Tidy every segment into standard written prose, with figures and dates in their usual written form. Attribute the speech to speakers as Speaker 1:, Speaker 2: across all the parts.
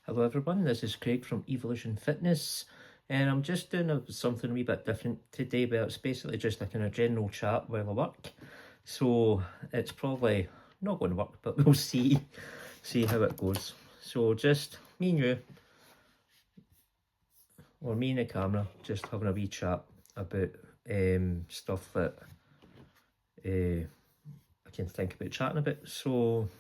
Speaker 1: Hello everyone, this is Craig from Evolution Fitness, and I'm just doing something a wee bit different today, but it's basically just a kind of general chat while I work. So it's probably not going to work, but we'll see how it goes. So just me and you, or me and the camera, just having a wee chat about stuff that I can think about chatting about. So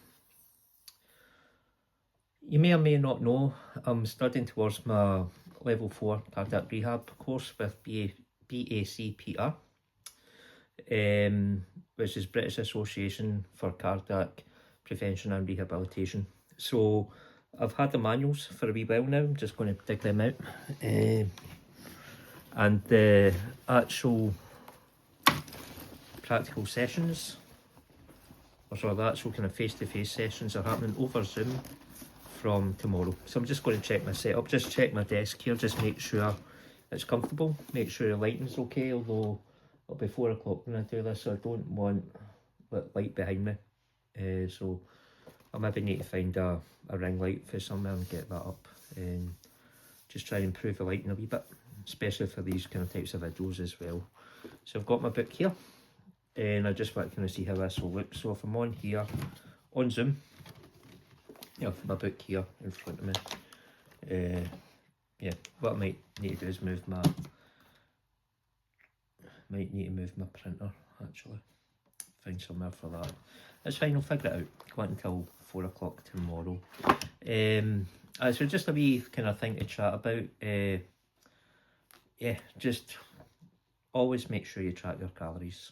Speaker 1: you may or may not know, I'm studying towards my level 4 cardiac rehab course with BACPR, which is British Association for Cardiac Prevention and Rehabilitation. So I've had the manuals for a wee while now. I'm just going to dig them out. And the actual practical sessions, or sort of the actual kind of face-to-face sessions, are happening over Zoom from tomorrow. So I'm just going to check my setup, just check my desk here, just make sure it's comfortable, make sure the lighting's okay, although it'll be 4 o'clock when I do this, so I don't want light behind me. So I maybe need to find a ring light for somewhere and get that up, and just try and improve the lighting a wee bit, especially for these kind of types of videos as well. So I've got my book here, and I just want to kind of see how this will look. So if I'm on here, on Zoom, my book here in front of me. What I might need to do is move my printer, actually. Find somewhere for that. That's fine, I'll figure it out. Go on until 4 o'clock tomorrow. So just a wee kind of thing to chat about. Just always make sure you track your calories.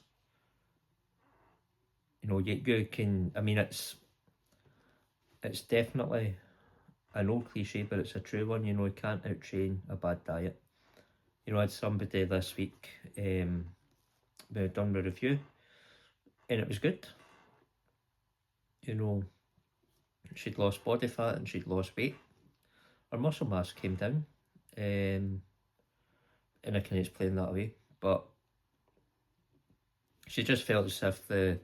Speaker 1: You know, you can, I mean, it's definitely an old cliche, but it's a true one. You know, you can't out-train a bad diet. You know, I had somebody this week, we had done a review, and it was good. You know, she'd lost body fat and she'd lost weight. Her muscle mass came down, and I can explain that away, but she just felt as if the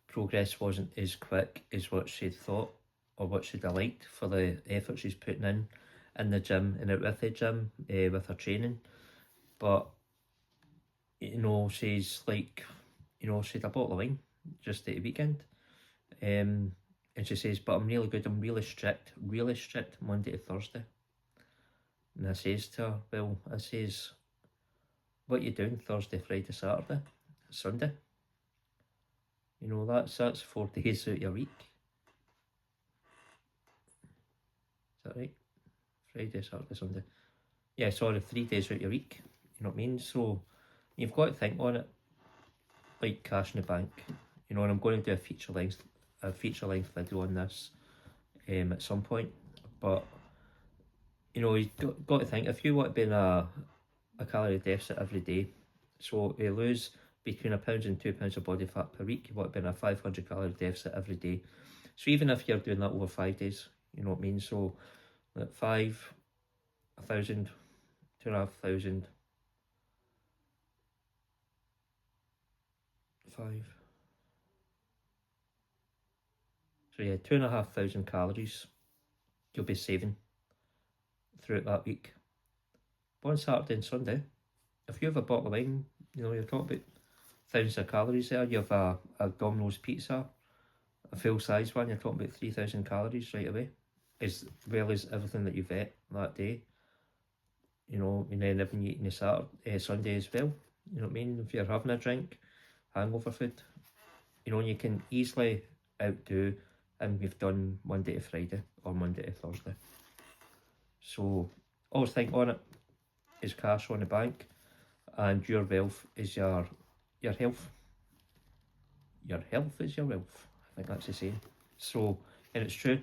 Speaker 1: progress wasn't as quick as what she'd thought or what she'd have liked for the effort she's putting in the gym and out with the gym, with her training. But, you know, she's like, you know, she had a bottle of wine just at the weekend. And she says, but I'm really good, I'm really strict Monday to Thursday. And I says to her, well, I says, what you doing Thursday, Friday, Saturday, Sunday? You know, that's 4 days out your week. Is that right? Friday, Saturday, Sunday. Yeah, sorry, 3 days out your week. You know what I mean? So you've got to think on it like cash in the bank. You know, and I'm going to do a feature length video on this at some point. But you know, you've got to think, if you want to be in a calorie deficit every day, so you lose between £1 and £2 of body fat per week, you want to be in a 500 calorie deficit every day. So even if you're doing that over 5 days, you know what I mean? So like 5, 1,000, 2,500, 5. So yeah, 2,500 calories you'll be saving throughout that week. But on Saturday and Sunday, if you have a bottle of wine, you know, you're talking about thousands of calories there. You have a Domino's pizza, a full size one, you're talking about 3,000 calories right away, as well as everything that you've ate that day. You know, and then even eating the Sunday as well. You know what I mean? If you're having a drink, hangover food, you know, you can easily outdo, and we've done Monday to Friday or Monday to Thursday. So always think on it is cash on the bank, and your wealth is your health. Your health is your wealth. I think that's the saying. So, and it's true.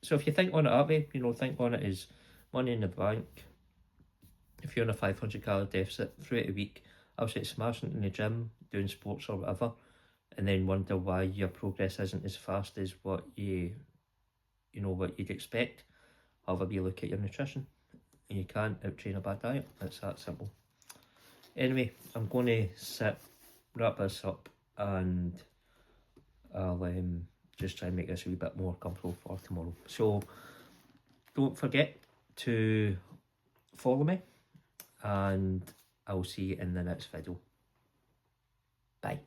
Speaker 1: So if you think on it that way, you know, think on it as money in the bank. If you're in a 500 calorie deficit throughout a week, obviously smashing it in the gym, doing sports or whatever, and then wonder why your progress isn't as fast as what you'd expect, have a wee look at your nutrition. And you can't out-train a bad diet. It's that simple. Anyway, I'm going to wrap this up, and I'll just try and make this a wee bit more comfortable for tomorrow. So don't forget to follow me, and I'll see you in the next video. Bye.